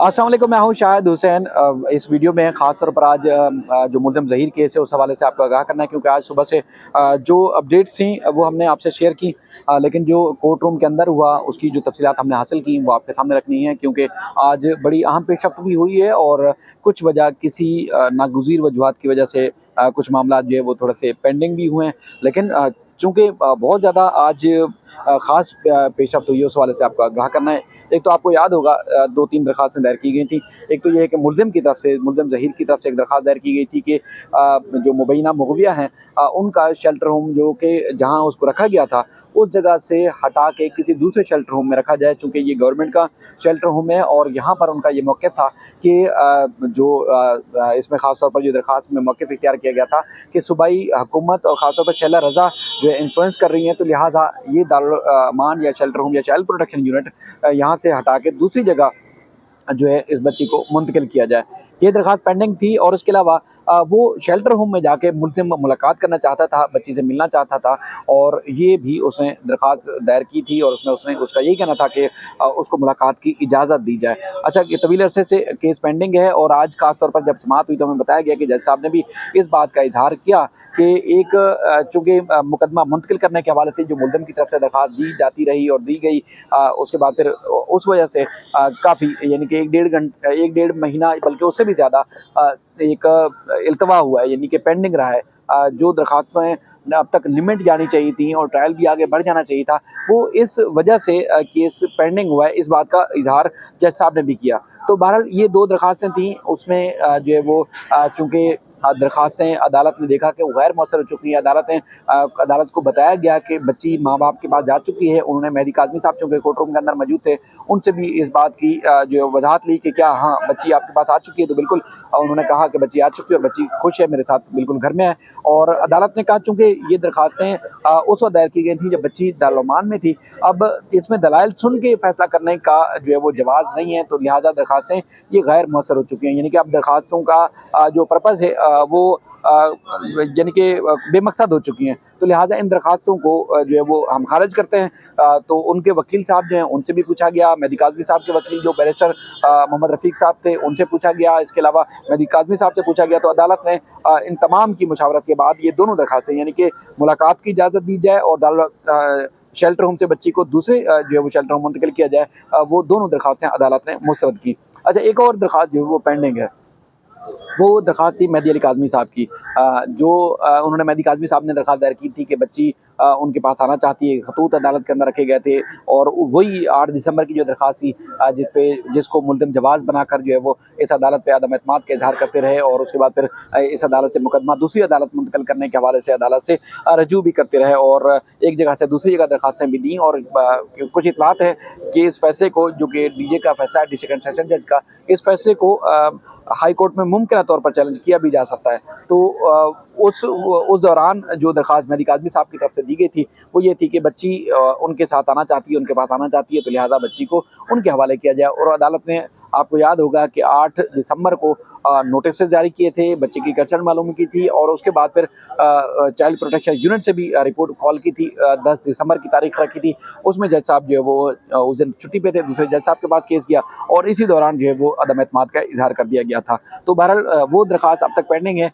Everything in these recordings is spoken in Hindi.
अस्सलाम वालेकुम, मैं हूँ शाहिद हुसैन। इस वीडियो में ख़ास तौर पर आज जो मुल्ज़िम ज़हीर केस है उस हवाले से आपको आगाह करना है, क्योंकि आज सुबह से जो अपडेट्स थी वो हमने आपसे शेयर की, लेकिन जो कोर्ट रूम के अंदर हुआ उसकी जो तफ़सीलात हमने हासिल की वो आपके सामने रखनी है, क्योंकि आज बड़ी अहम पेशरफ़्त भी हुई है और कुछ वजह किसी नागुज़ीर वजूहात की वजह से कुछ मामला जो है वो थोड़े से पेंडिंग भी हुए हैं। लेकिन चूँकि बहुत ज़्यादा आज ख़ास पेशरफ़्त हुई है उस हवाले से आपको आगाह करना है। एक तो आपको याद होगा 2-3 दरख़्वास्तें दायर की गई थी। एक तो ये है कि मुल्ज़िम की तरफ से, मुल्ज़िम ज़हीर की तरफ से एक दरख़्वास्त दायर की गई थी कि जो मुबैना मुग़विया हैं उनका शेल्टर होम जो कि जहाँ उसको रखा गया था, उस जगह से हटा के किसी दूसरे शेल्टर होम में रखा जाए, चूँकि ये गवर्नमेंट का शेल्टर होम है और यहाँ पर उनका ये मौक़िफ़ था कि इसमें ख़ास तौर पर जो दरख़्वास्त में मौक़िफ़ इख्तियार किया गया था कि सूबाई हुकूमत और ख़ास तौर पर शैला रज़ा जो है इन्फ्लुएंस कर रही हैं, तो लिहाज़ा ये दारुल अमान या शेल्टर होम या चाइल्ड प्रोटेक्शन यूनिट यहाँ से हटा के दूसरी जगह जो है इस बच्ची को मुंतकिल किया जाए। ये दरख़्वास्त पेंडिंग थी और उसके अलावा वो शेल्टर होम में जाके मुल्ज़िम मुलाकात करना चाहता था, बच्ची से मिलना चाहता था और ये भी उसने दरख़्वास्त दायर की थी और उसमें उसका यही कहना था कि उसको मुलाकात की इजाज़त दी जाए। अच्छा, ये तवील अरसे से केस पेंडिंग है और आज ख़ास तौर पर जब समाअत हुई तो हमें बताया गया कि जज साहब ने भी इस बात का इज़हार किया कि एक चूँकि मुकदमा मुंतकिल करने के हवाले से जो मुल्ज़िम की तरफ से दरख़्वास्त दी जाती रही और दी गई, उसके बाद फिर उस वजह से काफ़ी यानी कि 1 डेढ़ महीना बल्कि उससे भी ज़्यादा एक इल्तवा हुआ है, यानी कि पेंडिंग रहा है। जो दरख़्वास्तें अब तक निमट जानी चाहिए थी और ट्रायल भी आगे बढ़ जाना चाहिए था, वो इस वजह से केस पेंडिंग हुआ है, इस बात का इज़हार जज साहब ने भी किया। तो बहरहाल ये 2 दरख़्वास्तें थीं, उसमें जो है वो चूँकि दरख़्वास्तें अदालत ने देखा कि वो गैर मौसर हो चुकी हैं। अदालत को बताया गया कि बच्ची माँ-बाप के पास जा चुकी है। उन्होंने मेहदी काज़मी साहब चूँकि कोर्ट रूम के अंदर मौजूद थे, उनसे भी इस बात की जो वज़ाहत ली कि क्या हाँ, बच्ची आपके पास आ चुकी है? तो बिल्कुल उन्होंने कहा कि बच्ची आ चुकी है और बच्ची खुश है, मेरे साथ बिल्कुल घर में है। और अदालत ने कहा चूँकि ये दरख़्वास्तें उस वक़्त दायर की गई थी जब बच्ची दारुल अमान में थी, अब इसमें दलाइल सुन के फ़ैसला करने का जो है वो जवाज़ नहीं है, तो लिहाज़ा दरख़्वास्तें ये गैर मौसर हो चुकी हैं। यानी कि अब दरख़्वास्तों का जो पर्पज़ है वो यानी कि बेमकसद हो चुकी हैं। तो लिहाज़ा इन दरख़्वास्तों को जो है वो हम ख़ारिज करते हैं। तो उनके वकील साहब जो हैं उनसे भी पूछा गया, मेहदी काज़मी साहब के वकील जो बैरिस्टर मोहम्मद रफ़ीक साहब थे उनसे पूछा गया, इसके अलावा मेहदी काज़मी साहब से पूछा गया। तो अदालत ने इन तमाम की मुशावरत के बाद ये दोनों दरख़्वास्तें यानी कि मुलाकात की इजाज़त दी जाए और शेल्टर होम से बच्ची को दूसरे जो है वो शेल्टर होम मुंतकिल किया जाए, वो दोनों दरख़्वास्तें अदालत ने मुस्तरद की। अच्छा, एक और दरख़्वास्त जो है वो पेंडिंग है। वो दरख़्वास्त थी मेहदी अली काज़मी साहब की, उन्होंने मेहदी काज़मी साहब ने दरख़्वास्त दायर की थी कि बच्ची उनके पास आना चाहती है। खतूत अदालत के अंदर रखे गए थे और वही 8 दिसंबर की जो दरख़्वास्त थी, जिसको मुल्ज़िम जवाज़ बनाकर जो है वो इस अदालत पे अदम एतमाद का इज़हार करते रहे और उसके बाद फिर इस अदालत से मुकदमा दूसरी अदालत मुंतकिल करने के हवाले से अदालत से रजू भी करते रहे और एक जगह से दूसरी जगह दरख़्वास्तें भी दी। और कुछ इत्तलात है कि इस फ़ैसले को, जो कि डीजे का फ़ैसला है, डी सेकंड सेशन जज का, इस फ़ैसले को हाई कोर्ट में मुमकिन तौर पर चैलेंज किया भी जा सकता है। तो उस दौरान जो दरख़्वास्त मेहदी काज़मी साहब की तरफ से दी गई थी, वो ये थी कि बच्ची उनके साथ आना चाहती है, उनके पास आना चाहती है, तो लिहाज़ा बच्ची को उनके हवाले किया जाए। और अदालत ने, आपको याद होगा कि 8 दिसंबर को नोटिसेस जारी किए थे, बच्चे की कंसर्न मालूम की थी और उसके बाद फिर चाइल्ड प्रोटेक्शन यूनिट से भी रिपोर्ट कॉल की थी, 10 दिसंबर की तारीख रखी थी। उसमें जज साहब जो है वो उस दिन छुट्टी पे थे, दूसरे जज साहब के पास केस गया और इसी दौरान जो है वो अदम एतमाद का इज़हार कर दिया गया था। तो बहरहाल वो दरख़्वास्त अब तक पेंडिंग है,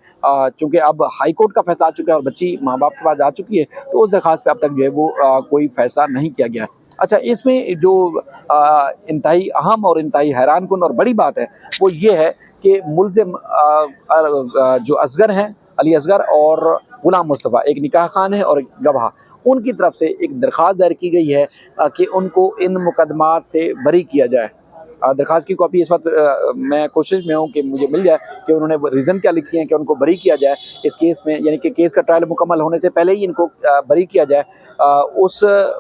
चूँकि अब हाई कोर्ट का फ़ैसला आ चुका है और बच्ची माँ-बाप के पास जा चुकी है, तो उस दरख़्वास्त पे अब तक जो है वो कोई फ़ैसला नहीं किया गया है। अच्छा, इसमें जो इंतहाई अहम और इंतहाई हैरानकुन और बड़ी बात है, वो ये है कि मुल्ज़िम जो असगर हैं, अली असगर और गुलाम मुस्तफ़ा, एक निकाह खान है और एक गवाह, उनकी तरफ से एक दरख़्वास्त दायर की गई है कि उनको इन मुकदमात से बरी किया जाए। दरख़्वास्त की कॉपी इस वक़्त मैं कोशिश में हूँ कि मुझे मिल जाए कि उन्होंने वो रीज़न क्या लिखी है कि उनको बरी किया जाए इस केस में, यानी कि केस का ट्रायल मुकम्मल होने से पहले ही इनको बरी किया जाए।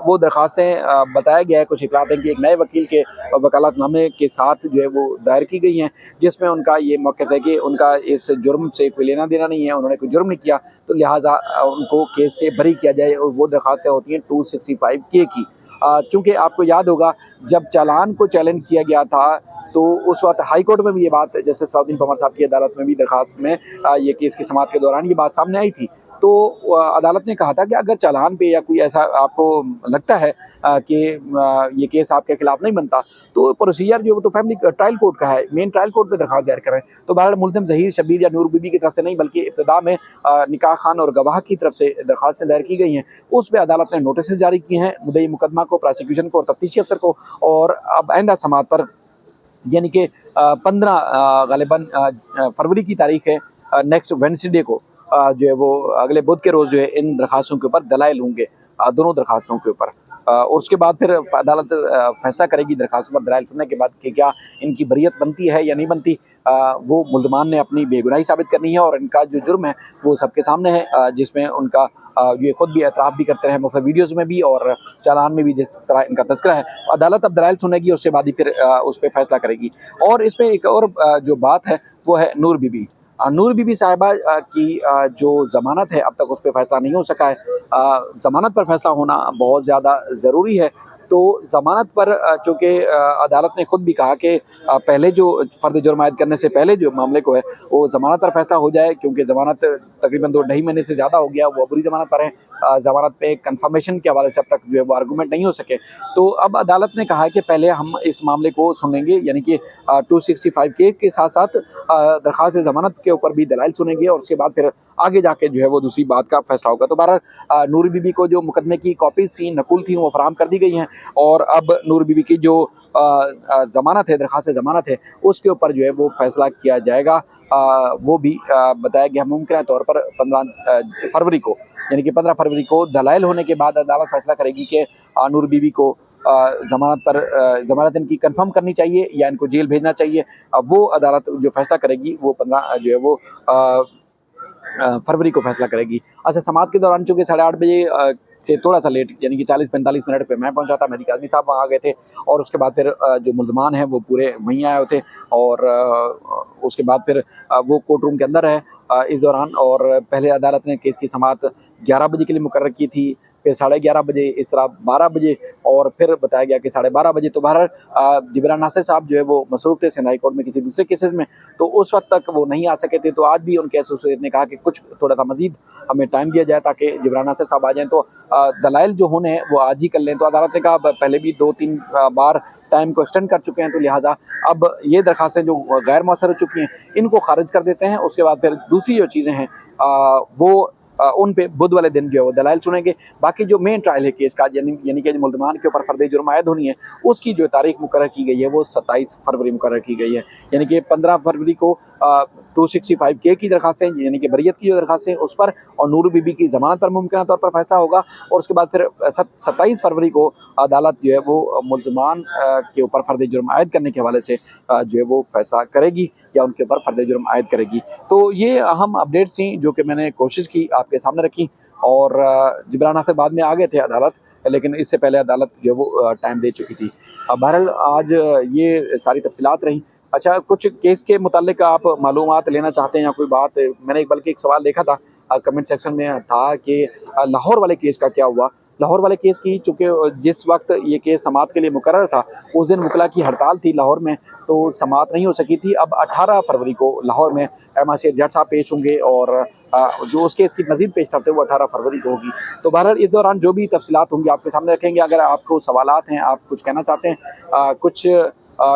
वो दरख़्वास्तें बताया गया है, कुछ इतलात हैं कि एक नए वकील के वकालतनामे के साथ जो है वो दायर की गई हैं, जिसमें उनका ये मौक़िफ़ है कि उनका इस जुर्म से कोई लेना-देना नहीं है, उन्होंने कोई जुर्म नहीं किया, तो लिहाज़ा उनको केस से बरी किया जाए और वो दरख़्वास्तें होती हैं 265 के की। चूँकि आपको याद होगा जब चालान को चैलेंज किया गया था तो उस वक़्त हाई कोर्ट में भी ये बात, जैसे सलाउद्दीन पमर साहब की अदालत में भी दरख़्वास्त में ये केस की समाअत के दौरान ये बात सामने आई थी। तो अदालत ने कहा था कि अगर चालान पे या कोई ऐसा आपको लगता है कि ये केस आपके खिलाफ नहीं बनता, तो प्रोसीजर जो है वो तो फैमिली ट्रायल कोर्ट का है, मेन ट्रायल कोर्ट में दरख़्वास्त दायर करें। तो बहरहाल मुल्ज़िम ज़हीर, शब्बीर या नूर बीबी की तरफ से नहीं, बल्कि इब्तिदा में निकाह खान और गवाह की तरफ से दरख़्वास्तें दायर की गई हैं। उस पे अदालत ने नोटिस जारी किए हैं मुद्दई मुकदमा को, प्रोसिक्यूशन को और तफ्तीशी अफसर को। और अब आइंदा समाअत पर यानी कि 15 ग़ालिबन फरवरी की तारीख है, नेक्स्ट वेडनेसडे को जो है वो अगले बुध के रोज़ जो है इन दरख़्वास्तों के ऊपर दलाइल होंगे, दोनों दरख़्वास्तों के ऊपर। और उसके बाद फिर अदालत फ़ैसला करेगी दरख़्वास्तों पर दलाइल सुनने के बाद कि क्या इनकी बरियत बनती है या नहीं बनती। वो मुल्ज़मान ने अपनी बेगुनाही साबित करनी है और इनका जो जुर्म है वो सबके सामने है, जिसमें उनका ये खुद भी एतराफ़ भी करते रहे मुख्तलिफ़ वीडियोज़ में भी और चालान में भी जिस तरह इनका तज़किरा है। अदालत अब दलाइल सुनेगी, उसके बाद ही फिर उस पे फ़ैसला करेगी। और इसमें एक और जो बात है वो है नूर बीबी। नूर बीबी साहिबा की जो ज़मानत है अब तक उस पे फ़ैसला नहीं हो सका है। ज़मानत पर फ़ैसला होना बहुत ज़्यादा ज़रूरी है। तो ज़मानत पर चूँकि अदालत ने खुद भी कहा कि पहले जो फ़र्द जुर्म आयद करने से पहले जो मामले को है वो ज़मानत पर फ़ैसला हो जाए, क्योंकि ज़मानत तकरीबन 2 ढाई महीने से ज़्यादा हो गया, वो बुरी ज़मानत पर है। ज़मानत पे कन्फर्मेशन के हवाले से अब तक जो है वो आर्गूमेंट नहीं हो सके। तो अब अदालत ने कहा है कि पहले हम इस मामले को सुनेंगे, यानी कि 265 के साथ-साथ दरख़्वास्त ज़मानत के ऊपर भी दलाइल सुनेंगे और उसके बाद फिर आगे जाके जो है वो दूसरी बात का फ़ैसला होगा। तो बहरहाल नूर बीबी को जो मुकदमे की कॉपीज़ थी, नकुल थी, वो फ़राहम कर दी गई हैं और अब नूर बीबी की जो ज़मानत है, दरख़्वास्त ज़मानत है, उसके ऊपर जो है वो फ़ैसला किया जाएगा। वो भी बताया गया मुमकिन तौर पर 15 फरवरी को, यानी कि 15 फरवरी को दलाइल होने के बाद अदालत फ़ैसला करेगी कि नूर बीबी को ज़मानत पर ज़मानत इनकी कन्फ़र्म करनी चाहिए या इनको जेल भेजना चाहिए। अब वो अदालत जो फ़ैसला करेगी वो 15 जो है वो फरवरी को फ़ैसला करेगी। अच्छा, समाअत के दौरान चूँकि 8:30 बजे से थोड़ा-सा लेट, यानी कि 40-45 मिनट पे मैं पहुँचा था, मेहदी काज़मी साहब वहाँ आ गए थे और उसके बाद फिर जो मुल्ज़मान हैं वो पूरे वहीं आए हुए थे और उसके बाद फिर वो कोर्ट रूम के अंदर रहे इस दौरान। और पहले अदालत ने केस की समाअत 11 बजे के लिए मुकर्रर की थी, फिर 11:30 बजे, इस तरह 12 बजे और फिर बताया गया कि 12:30 बजे। तो बहरहाल जिब्रान नासिर साहब जो है वो मसरूफ़ थे सिंध हाई कोर्ट में किसी दूसरे केसेज़ में, तो उस वक़्त तक वो नहीं आ सके थे। तो आज भी उनके एसोसिएट ने कहा कि कुछ थोड़ा-सा मज़ीद हमें टाइम दिया जाए ताकि जिब्रान नासिर साहब आ जाएँ, तो दलाइल जो होने हैं वो आज ही कर लें। तो अदालत ने कहा पहले भी 2-3 बार टाइम को एक्सटेंड कर चुके हैं, तो लिहाज़ा अब ये दरख़्वास्तें जो गैर मौसर हो चुकी हैं, इनको ख़ारिज कर देते हैं। उसके बाद फिर दूसरी जो चीज़ें हैं वो उन पे बुध वाले दिन जो है वो दलाइल सुनेंगे। बाकी जो मेन ट्रायल है केस का, यानी कि मुल्ज़मान के ऊपर फ़र्द जुर्म आयद होनी है, उसकी जो तारीख़ मुकर्रर की गई है वो 27 फरवरी मुकर्रर की गई है। यानी कि 15 फरवरी को 265 की दरख़्वास्तें, यानी कि बरियत की जो दरख़्वास्त है उस पर, और नूर बीबी की ज़मानत पर मुमकिन तौर पर फ़ैसला होगा। और उसके बाद फिर 27 फरवरी को अदालत जो है वो मुल्ज़मान के ऊपर फ़र्द जुर्म आयद करने के हवाले से जो है वो फ़ैसला करेगी या उनके ऊपर फ़र्द जुर्म आयद करेगी। तो ये अहम अपडेट्स थी जो कि मैंने कोशिश की आपके सामने रखी। और जिब्रान नासिर बाद में आ गए थे अदालत, लेकिन इससे पहले अदालत जो है वो टाइम दे चुकी थी। बहरहाल आज ये सारी तफ़सीलात रहीं। अच्छा, कुछ केस के मुताल्लिक आप मालूमात लेना चाहते हैं या कोई बात? मैंने बल्कि एक सवाल देखा था कमेंट सेक्शन में था कि लाहौर वाले केस का क्या हुआ? लाहौर वाले केस की, चूँकि जिस वक़्त ये केस समाअत के लिए मुकर्रर था, उस दिन वकीला की हड़ताल थी लाहौर में, तो समाअत नहीं हो सकी थी। अब 18 फरवरी को लाहौर में MIC जज साहब पेश होंगे और जो उस केस की मज़ीद पेशरफ़्त है वो 18 फरवरी को होगी। तो बहरहाल इस दौरान जो भी तफ़सीलात होंगी आपके सामने रखेंगे। अगर आपको सवालात हैं, आप कुछ कहना चाहते हैं, कुछ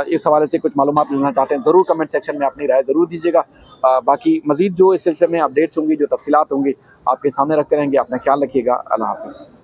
इस हवाले से कुछ मालूमात लेना चाहते हैं, ज़रूर कमेंट सेक्शन में अपनी राय ज़रूर दीजिएगा। बाकी मज़ीद जो इस सिलसिले में अपडेट्स होंगी, जो तफ़सीलात होंगी, आपके सामने रखते रहेंगे। अपना ख़्याल रखिएगा। अल्लाह हाफ़िज़।